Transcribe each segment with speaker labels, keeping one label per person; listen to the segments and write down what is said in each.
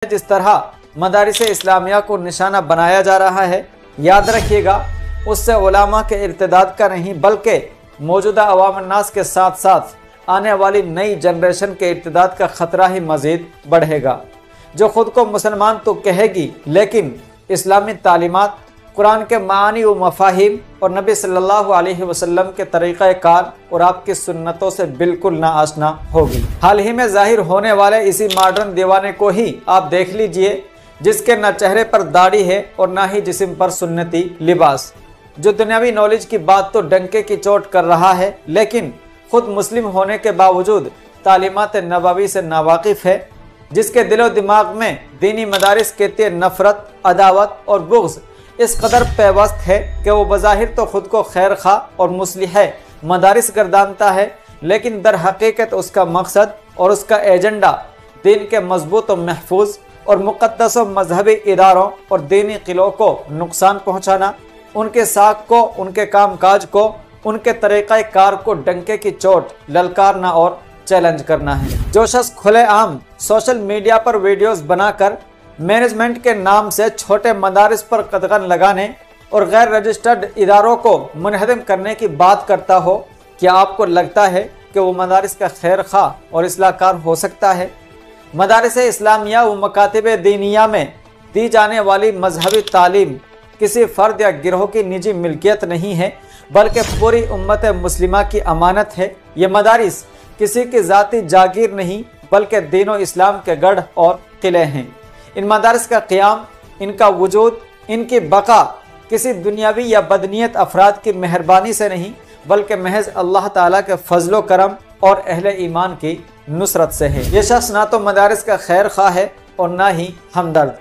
Speaker 1: जिस तरह मदारिस इस्लामिया को निशाना बनाया जा रहा है, याद रखिएगा उससे उलामा के इर्तिदाद का नहीं बल्कि मौजूदा अवाम नास के साथ साथ आने वाली नई जनरेशन के इर्तिदाद का ख़तरा ही मज़ीद बढ़ेगा। जो ख़ुद को मुसलमान तो कहेगी लेकिन इस्लामी तालीमात, कुरान के मानी व मफ़ाहिम और नबी सल्लल्लाहु अलैहि वसल्लम के तरीक़ाकार और आपकी सुन्नतों से बिल्कुल ना आशना होगी। हाल ही में ज़ाहिर होने वाले इसी मॉडर्न दीवाने को ही आप देख लीजिए, जिसके न चेहरे पर दाढ़ी है और ना ही जिस्म पर सुन्नती लिबास, जो दुनियावी नॉलेज की बात तो डंके की चोट कर रहा है लेकिन खुद मुस्लिम होने के बावजूद तालीमात नबवी से नावाकिफ़ है, जिसके दिलो दिमाग में दीनी मदारिस के ते नफ़रत, अदावत और बुग़्ज़ इस कदर पेवस्त है कि वो बज़ाहिर तो ख़ुद को खैर खा और मुस्लिह मदारिस गर्दानता है, लेकिन दर हकीकत उसका मकसद और उसका एजेंडा दीन के मजबूत और महफूज और मुक़द्दस व मजहबी इदारों और दीनी क़िलों को नुकसान पहुँचाना, उनके साख को, उनके कामकाज को, उनके तरीक़े कार को डंके की चोट ललकारना और चैलेंज करना है। जो शख्स खुलेआम सोशल मीडिया पर वीडियोस बनाकर मैनेजमेंट के नाम से छोटे मदारिस पर कदगन लगाने और गैर रजिस्टर्ड इदारों को मुनहदम करने की बात करता हो, क्या आपको लगता है कि वो मदारिस का खैर खा और इस्लाहकार हो सकता है? मदारिस इस्लामिया व मकातिब दीनिया में दी जाने वाली मजहबी तालीम किसी फ़र्द या गिरोह की निजी मिल्कियत नहीं है बल्कि पूरी उम्मत मुस्लिमा की अमानत है। ये मदारिस किसी की ज़ाती जागीर नहीं बल्कि दीन व इस्लाम के गढ़ और किले हैं। इन मदारिस का क़याम, इनका वजूद, इनकी बका किसी दुनियावी या बदनीयत अफराद की मेहरबानी से नहीं बल्कि महज अल्लाह ताला के फजलो करम और अहले ईमान की नुसरत से है। ये शख्स ना तो मदारिस का खैर खा है और ना ही हमदर्द,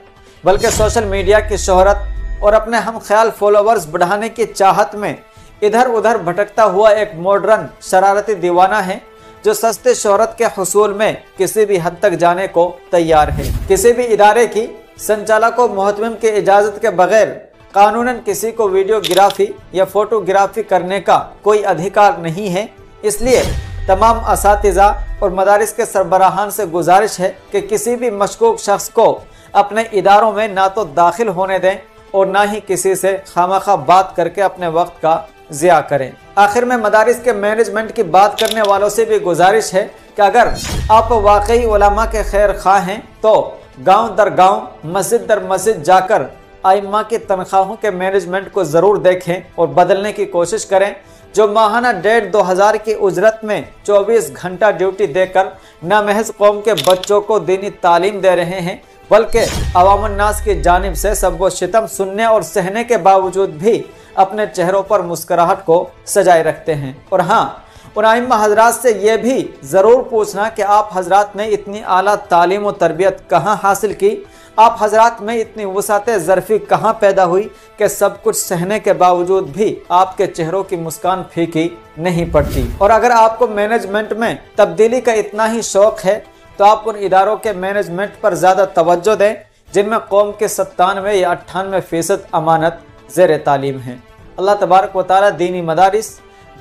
Speaker 1: बल्कि सोशल मीडिया की शोहरत और अपने हम ख्याल फॉलोवर्स बढ़ाने की चाहत में इधर उधर भटकता हुआ एक मॉडर्न शरारती दीवाना है, जो सस्ते शोहरत के हुसूल में किसी भी हद तक जाने को तैयार है। किसी भी इदारे की संचालक व मोहतमिम की इजाज़त के बगैर कानूनन किसी को वीडियोग्राफी या फोटोग्राफी करने का कोई अधिकार नहीं है। इसलिए तमाम असातिज़ा और मदारिस के सरबराहान से गुजारिश है कि किसी भी मशकूक शख्स को अपने इदारों में ना तो दाखिल होने दें और ना ही किसी से खामखा बात करके अपने वक्त का ज़िया करें। आखिर में मदारिस के मैनेजमेंट की बात करने वालों से भी गुजारिश है कि अगर आप वाकई उलमा के खैर खा हैं तो गांव दर गांव, मस्जिद दर मस्जिद जाकर आइम्मा की तनख्वाहों के मैनेजमेंट को ज़रूर देखें और बदलने की कोशिश करें, जो माहाना 1,500-2,000 की उजरत में 24 घंटा ड्यूटी देकर न महज कौम के बच्चों को दीनी तालीम दे रहे हैं बल्कि अवामुन नास की जानिब से सबको शितम सुनने और सहने के बावजूद भी अपने चेहरों पर मुस्कुराहट को सजाए रखते हैं। और हाँ, उन आइम्मा हजरात से ये भी ज़रूर पूछना कि आप हजरात ने इतनी आला तालीम व तरबियत कहाँ हासिल की, आप हजरात में इतनी वसात ज़रफ़ी कहाँ पैदा हुई कि सब कुछ सहने के बावजूद भी आपके चेहरों की मुस्कान फीकी नहीं पड़ती। और अगर आपको मैनेजमेंट में तब्दीली का इतना ही शौक़ है तो आप उन इदारों के मैनेजमेंट पर ज़्यादा तवज्जो दें जिनमें कौम के 97 या 98% अमानत ज़ेर तालीम है। अल्लाह तबारक व तआला दीनी मदारिस,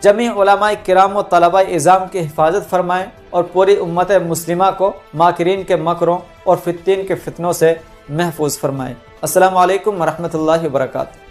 Speaker 1: जमी उलमाए किराम व तलबाए इज़ाम की हिफाजत फरमाएँ और पूरी उम्मत मुस्लिमा को माकिरीन के मकरों और फित्तीन के फितनों से महफूज फरमाएँ। अस्सलामु अलैकुम व रहमतुल्लाहि व बरकातुहू।